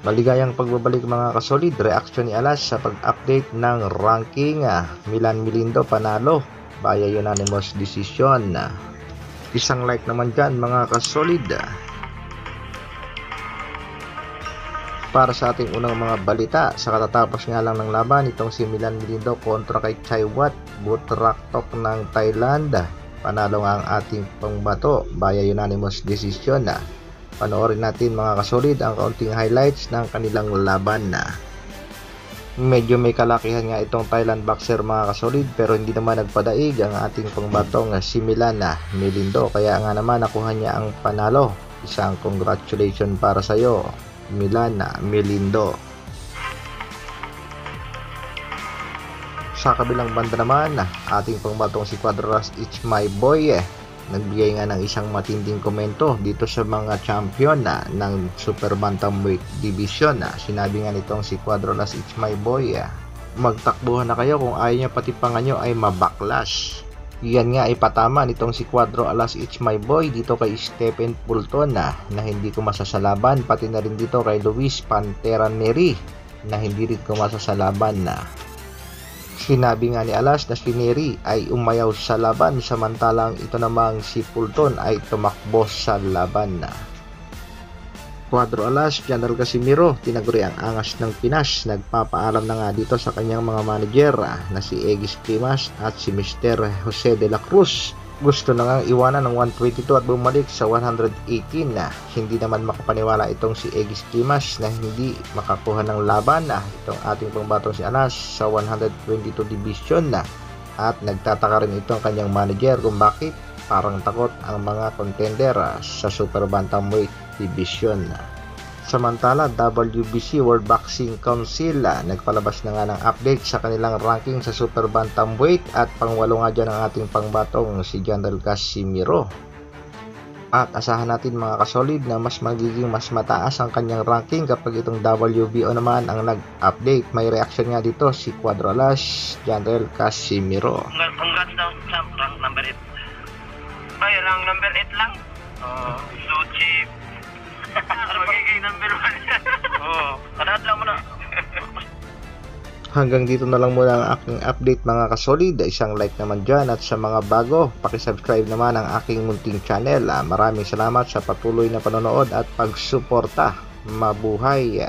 Maligayang pagbabalik mga kasolid, reaksyon ni Alas sa pag-update ng ranking. Milan Milindo panalo via unanimous decision. Isang like naman dyan mga kasolid. Para sa ating unang mga balita, sa katatapos nga lang ng laban, itong si Milan Milindo kontra kay Chaiwat Butraktok ng Thailand. Panalo nga ang ating pangbato via unanimous decision. Panoorin natin mga kasolid ang kaunting highlights ng kanilang laban. Medyo may kalakihan nga itong Thailand boxer mga kasolid, pero hindi naman nagpadaig ang ating pangbatong si Milan Milindo, kaya nga naman nakuha niya ang panalo. Isang congratulations para sa iyo Milan Milindo. Sa kabilang banda naman, ating pangbatong si Cuadras It's My Boy nagbigay nga ng isang matinding komento dito sa mga champion ng Super Bantamweight Division. Sinabi nga nitong si Cuadras It's My Boy, magtakbuhan na kayo kung ayaw niya pati panga nyo ay mabaklas. Yan nga ipatama nitong si Cuadro Alas It's My Boy dito kay Stephen Pulton na hindi ko masasalaban, pati na rin dito kay Luis Pantera Neri na hindi rin ko masasalaban. Sinabi nga ni Alas na si Neri ay umayaw sa laban, samantalang ito namang si Pulton ay tumakbo sa laban. Cuadro Alas, General Casimiro, tinaguri ang angas ng Pinas. Nagpapaalam na nga dito sa kanyang mga manager na si Egis Primas at si Mr. Jose de la Cruz. Gusto na nga iwanan ng 122 at bumalik sa 118 Hindi naman makapaniwala itong si Egis Primas na hindi makakuha ng laban itong ating pangbatong si Alas sa 122 division at nagtataka rin itong kanyang manager kung bakit parang takot ang mga contender sa Super Bantamweight Division. Samantala, WBC World Boxing Council nagpalabas na nga ng update sa kanilang ranking sa Super Bantamweight at pangwalo nga dyan ang ating pangbatong si General Casimiro. At asahan natin mga kasolid na mas magiging mas mataas ang kanyang ranking kapag itong WBO naman ang nag-update. May reaction nga dito si Cuadro Alas, General Casimiro. Congrats daw sa rank number 8. Ay, rank number 8 lang? So cheap. Magiging number 1. Kanad lang mo na. Hanggang dito na lang muna ang aking update mga kasolid. Isang like naman dyan at sa mga bago, pakisubscribe naman ang aking munting channel. Maraming salamat sa patuloy na panonood at pagsuporta. Mabuhay!